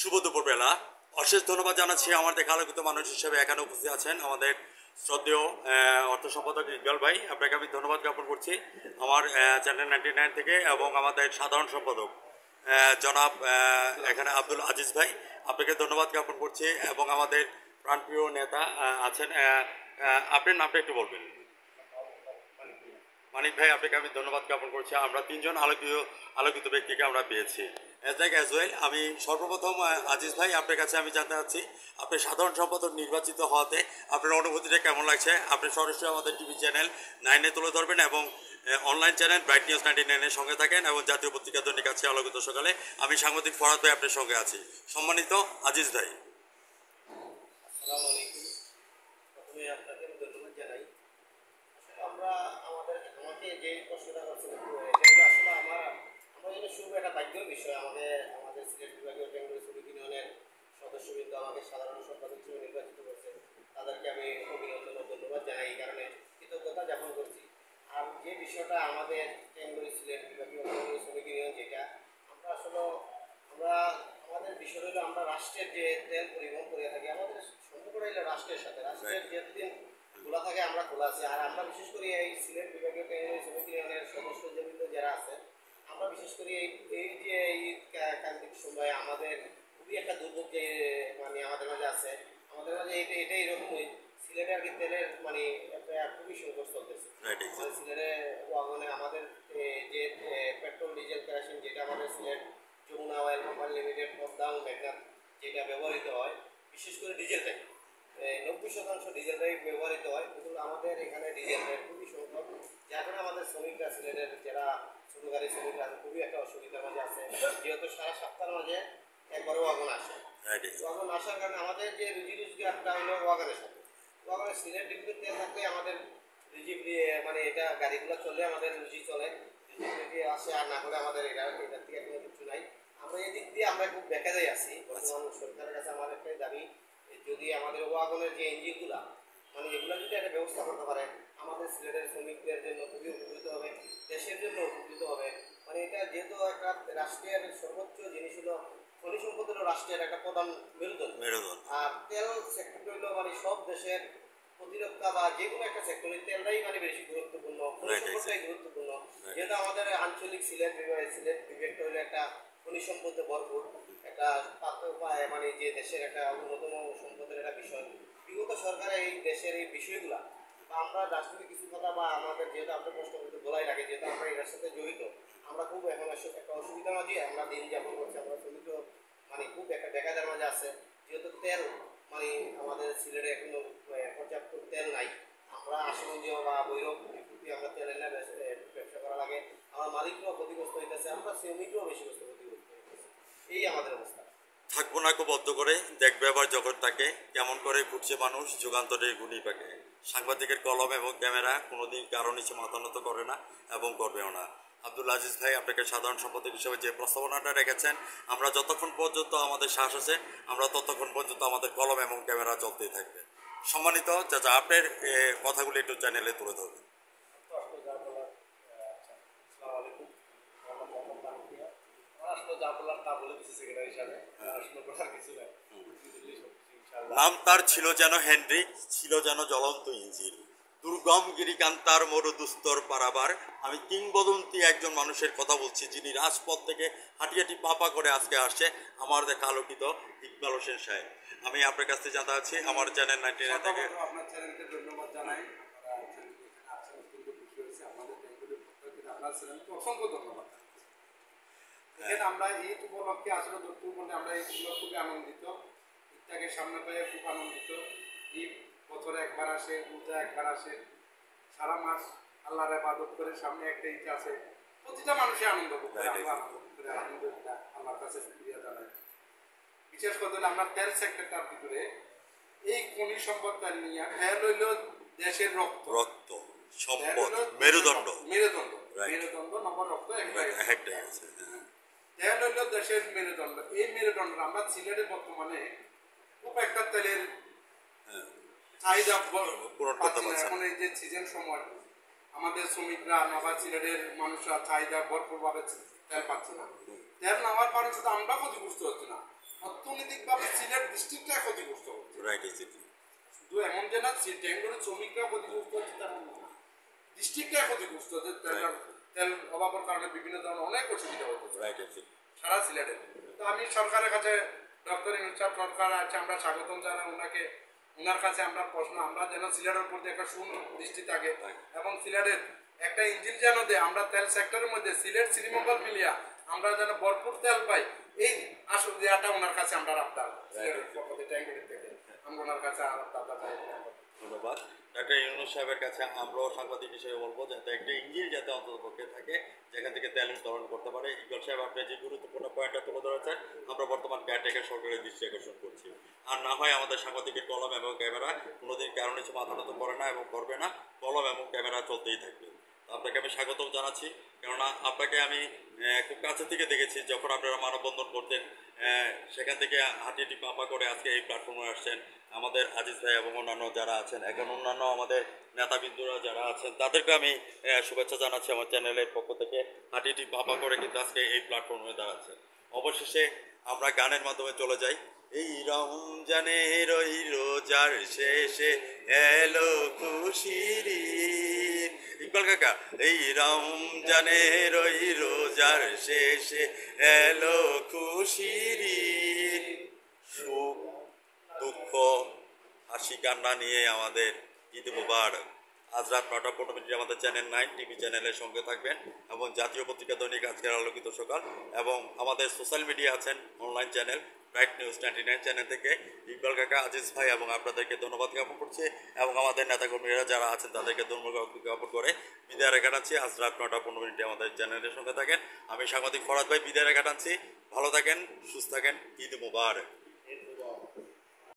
শুভ দুপুরবেলা। অশেষ ধন্যবাদ জানাচ্ছি আমাদের আলোকিত মানুষ হিসেবে এখানে উপস্থিত আছেন আমাদের শ্রদ্ধেয় অর্থ সম্পাদক ইকবাল ভাই। আপনাকে আমি ধন্যবাদ জ্ঞাপন করছি আমার চ্যানেল 99 থেকে, এবং আমাদের সাধারণ সম্পাদক জনাব এখানে আব্দুল আজিজ ভাই, আপনাকে ধন্যবাদ জ্ঞাপন করছি, এবং আমাদের প্রাণপ্রিয় নেতা আছেন। আপনার নামটা একটু বলবেন। মানিক ভাই, আপনাকে আমি ধন্যবাদ জ্ঞাপন করছি। আমরা তিনজন আলোকিত ব্যক্তিকে আমরা পেয়েছি। অ্যাজ ওয়েল আমি সর্বপ্রথম আজিজ ভাই, আপনার কাছে আমি জানতে চাচ্ছি আপনি সাধারণ সম্পাদক নির্বাচিত হওয়াতে আপনার অনুভূতিটা কেমন লাগছে। আপনি সরাসরি আমাদের টিভি চ্যানেল 9-এ তুলে ধরবেন, এবং অনলাইন চ্যানেল ব্রাইট নিউজ 99-এর সঙ্গে থাকেন, এবং জাতীয় পত্রিকা দৈনিক আছে আলোকিত সকালে। আমি সাংবাদিক ফরহাদ ভাই আপনার সঙ্গে আছি। সম্মানিত আজিজ ভাই, আসসালামু আলাইকুম। প্রথমে আপনাকে ধন্যবাদ জানাই। আমরা আমাকে যে প্রশ্নটা করছিলেন সেগুলো আসলে আমরা জন্য শুরু একটা ভাগ্যের বিষয়। আমাদের সিলেট বিভাগীয় বেঙ্গল শ্রমিক ইউনিয়নের সদস্যবৃন্দ আমাকে সাধারণ সম্পাদক হিসেবে নির্বাচিত করেছে। তাদেরকে আমি অভিনন্দন ও ধন্যবাদ জানাই, এই কারণে কৃতজ্ঞতা জ্ঞাপন করছি। আর যে বিষয়টা আমাদের বেঙ্গল সিলেট বিভাগীয় বেঙ্গল শ্রমিক ইউনিয়ন, যেটা আমরা আমাদের বিষয় হলো আমরা রাষ্ট্রের যে তেল পরিবহন করে থাকি, আমাদের সম্পর্ক হইলো রাষ্ট্রের সাথে। রাষ্ট্রের যেদিন খোলা থাকে আমরা খোলা আছি। আর আমরা বিশেষ করে এই সিলেট বিভাগীয় শ্রমিক ইউনিয়নের সদস্যবৃন্দ যারা আছেন, আমরা বিশেষ করে এই যে এই কান্তিক সময়ে আমাদের খুবই একটা দুর্ভোগ যে আমাদের মাঝে আছে। আমাদের মাঝে এটা এরকমই সিলেটে আর কি তেলের একটা খুবই সংকট চলতেছে। সিলেটে আমাদের যে পেট্রোল ডিজেল কেরোসিন, যেটা আমাদের Sylhet Jamuna oil company limited, Padma Meghnath, যেটা ব্যবহৃত হয়, বিশেষ করে ডিজেলটাই 90% ডিজেলটাই ব্যবহৃত হয়। কিন্তু আমাদের এখানে ডিজেলের খুবই সংকট, যার কারণে আমাদের শ্রমিকরা সিলেটের যারা ছোটো গাড়ি শ্রমিকরা খুবই একটা অসুবিধার মাঝে আছে। যেহেতু সারা সপ্তাহের মাঝে একবারও ওয়াগন আসে, ওয়াগন আসার কারণে আমাদের যে রুজি রোজগারটা হলো ওয়াগনের সাথে। ওয়াগনের সিলেট ডিপুতে তেল থাকলে আমাদের রুজি এটা গাড়িগুলো চলে, আমাদের রুজি চলে, রুজি আসে। আর না হলে আমাদের এটার থেকে কোনো কিছু নাই। আমরা এদিক দিয়ে আমরা খুব বেকারেই আছি। বর্তমান সরকারের কাছে আমাদের একটাই দাবি, যদি আমাদের ওয়াগনের যে ইঞ্জিনগুলা এগুলো যদি একটা ব্যবস্থা করতে পারে, আমাদের সিলেটের শ্রমিকদের জন্য খুবই উপকৃত হবে, দেশের জন্য উপকৃত হবে। এটা যেহেতু একটা রাষ্ট্রের সর্বোচ্চ জিনিস হলো খনিজ সম্পদ, হলো রাষ্ট্রের একটা প্রধান মেরুদণ্ড। আর তেল সেক্টর হইলো সব দেশের প্রতিরক্ষা বা যে কোনো একটা সেক্টরে তেলটাই বেশি গুরুত্বপূর্ণ, খনিজ সম্পদটাই গুরুত্বপূর্ণ। যেহেতু আমাদের আঞ্চলিক সিলেট বিভাগটা হলো একটা খনিজ সম্পদে ভরপুর একটা পাত্র যে দেশের একটা অন্যতম সম্পদের একটা বিষয়। বিগত সরকারের এই দেশের এই বিষয়গুলা আমরা রাষ্ট্রীয় কিছু কথা বা আমাদের যেহেতু আপনার প্রশ্ন করতে বলাই লাগে, যেহেতু আমরা এটার সাথে জড়িত, আমরা খুব এখন একটা অসুবিধার মাঝে আমরা দিন যাপন করছি। আমরা শ্রমিক খুব একটা বেকারের মাঝে আছে। যেহেতু তেল আমাদের সিলেটে এখনো পর্যাপ্ত তেল নাই। আমরা আশুগঞ্জ বা বৈরব আমরা তেল এনে ব্যবসা করা লাগে। আমার মালিকরাও ক্ষতিগ্রস্ত হইতেছে, আমরা শ্রমিকরাও বেশি ক্ষতিগ্রস্ত হইতেছে। এই আমাদের অবস্থা। থাকবো না বদ্ধ করে দেখবে আবার জগৎটাকে, কেমন করে ঘুরছে মানুষ যুগান্তরে গুণী পাকে। সাংবাদিকের কলম এবং ক্যামেরা কোনোদিন কারো নিচে মাথা নত করে না এবং করবেও না। আব্দুল আজিজ ভাই, আপনাকে সাধারণ সম্পাদক হিসেবে যে প্রস্তাবনাটা রেখেছেন, আমরা যতক্ষণ পর্যন্ত আমাদের শ্বাস আছে, আমরা ততক্ষণ পর্যন্ত আমাদের কলম এবং ক্যামেরা চলতেই থাকবে। সম্মানিত চাচা, আপনার কথাগুলি একটু চ্যানেলে তুলে ধরবেন। নাম তার ছিল যেন হেনরি, ছিল যেন জ্বলন্ত ইঞ্জিন, দুর্গম গিরিকান্তার মরু দুস্তর পারাবার। আমি কিংবদন্তি একজন মানুষের কথা বলছি, যিনি রাজপথ থেকে হাঁটি হাঁটি পাপা করে আজকে আসছে, আমার দেখা আলোকিত ইকবাল হোসেন সাহেব। আমি আপনার কাছ থেকে জানতে চাচ্ছি আমার চ্যানেল 99 থেকে। আপনার চ্যানেলকে ধন্যবাদ জানাই। আপনার চ্যানেলকে অসংখ্য ধন্যবাদ। এখানে আমরা ঈদ উপলক্ষে আসলে আমরা এইগুলো খুবই আনন্দিত। ঈদটাকে সামনে পেয়ে খুব আনন্দিত। ঈদ বছরে একবার আসে, পূজা একবার আসে, সারা মাস আল্লাহর ইবাদত করে সামনে একটা ঈদ আছে। প্রতিটা মানুষের আনন্দ করতে আলহামদুলিল্লাহ আল্লাহর কাছে শুকরিয়া জানাই। বিশেষ করে আমরা তেল সেক্টরটার ভিতরে এই খনিজ সম্পদটা নিয়ে, তেল হইল দেশের রক্ত, সম্পদ, মেরুদণ্ড নগর রক্ত একটাই আছে। তেল হইল দেশের মেরুদণ্ড। এই মেরুদণ্ড আমরা সিলেটে বর্তমানে খুব একটা তেলের চাহিদা এখন এই যে সিজন সময় আমাদের শ্রমিকরা নবাব সিলেটের মানুষরা চাহিদা ভরপুরভাবে তেল পাচ্ছে না। তেল নেওয়ার কারণে শুধু আমরা ক্ষতিগ্রস্ত হচ্ছে না, অর্থনৈতিকভাবে সিলেট ডিস্ট্রিক্টটা ক্ষতিগ্রস্ত হচ্ছে। Right exactly. শুধু এমন যে না ট্যাঙ্গুরের শ্রমিকরা ক্ষতিগ্রস্ত হচ্ছে তেমন না, ডিস্ট্রিক্টটা ক্ষতিগ্রস্ত হচ্ছে। তেল অভাবের কারণে বিভিন্ন ধরনের অনেক অসুবিধা হচ্ছে রাইট এক্স্যাক্টলি। সারা সিলেটে। তো আমি সরকারের কাছে ডক্টর ইউনূস সাহেব সরকার আছে, আমরা স্বাগতম জানাই ওনাকে। ওনার কাছে আমরা প্রশ্ন, আমরা যেন সিলেটের প্রতি একটা সুদৃষ্টি থাকে এবং সিলেটের একটা ইঞ্জিন যেন দেয়। আমরা তেল সেক্টরের মধ্যে সিলেট শ্রীমঙ্গল মিলিয়া আমরা যেন ভরপুর তেল পাই, এই আসল দেওয়াটা ওনার কাছে আমরা রাখতাম। সিলেটের পক্ষ থেকে ট্যাঙ্গুরি থেকে আমরা ওনার কাছে রাখতাম। ধন্যবাদ। ডাক্তার ইউনূস সাহেবের কাছে আমরাও সাংবাদিক হিসেবে বলবো যাতে একটা ইঞ্জিন যাতে অন্তত পক্ষে থাকে যেখান থেকে তেল উত্তোলন করতে পারে। ইকবাল সাহেব আপনি যে গুরুত্বপূর্ণ পয়েন্টটা তুলে ধরেছেন, আমরা বর্তমান কেয়ারটেকার সরকারের দৃষ্টি আকর্ষণ করছি। আর না হয় আমাদের সাংবাদিকের কলম এবং ক্যামেরা কোনোদিন কারণে কিছু মাথা নত করে না এবং করবে না, কলম এবং ক্যামেরা চলতেই থাকবে। আপনাকে আমি স্বাগতম জানাচ্ছি, কেননা আপনাকে আমি খুব কাছে থেকে দেখেছি যখন আপনারা মানববন্ধন করতেন, সেখান থেকে হাঁটিটি পাপা করে আজকে এই প্ল্যাটফর্মে আসছেন। আমাদের আজিজ ভাই এবং অন্যান্য যারা আছেন, এখন অন্যান্য আমাদের নেতাবৃন্দরা যারা আছেন তাদেরকে আমি শুভেচ্ছা জানাচ্ছি আমার চ্যানেলের পক্ষ থেকে। হাঁটিটি পাপা করে কিন্তু আজকে এই প্ল্যাটফর্মে দাঁড়াচ্ছেন। অবশেষে আমরা গানের মাধ্যমে চলে যাই। এই রমজানের ওই রোজার শেষে এলো খুশির ঈদ। ইকবাল কাকা, এই রমজানের ওই রোজার শেষে এলো খুশির ঈদ। সুখ দুঃখ হাসি কান্না নিয়ে আমাদের ঈদ মুবারক। আজ রাত 9:15 আমাদের চ্যানেল 9 টিভি চ্যানেলের সঙ্গে থাকবেন এবং জাতীয় পত্রিকা দৈনিক আজকের আলোকিত সকাল এবং আমাদের সোশ্যাল মিডিয়া আছেন online channel bright news 99 channel থেকে। ইকবাল কাকা, আজিজ ভাই এবং আপনাদেরকে ধন্যবাদ জ্ঞাপন করছি এবং আমাদের নেতাকর্মীরা যারা আছেন তাদেরকে ধন্যবাদ জ্ঞাপন করে বিদায় রেখে টানছি। আজ রাত 9:15 আমাদের চ্যানেলের সঙ্গে থাকেন। আমি সাংবাদিক ফরাদ ভাই বিদায় রেখে টানছি। ভালো থাকেন, সুস্থ থাকেন, ঈদ মুবারক।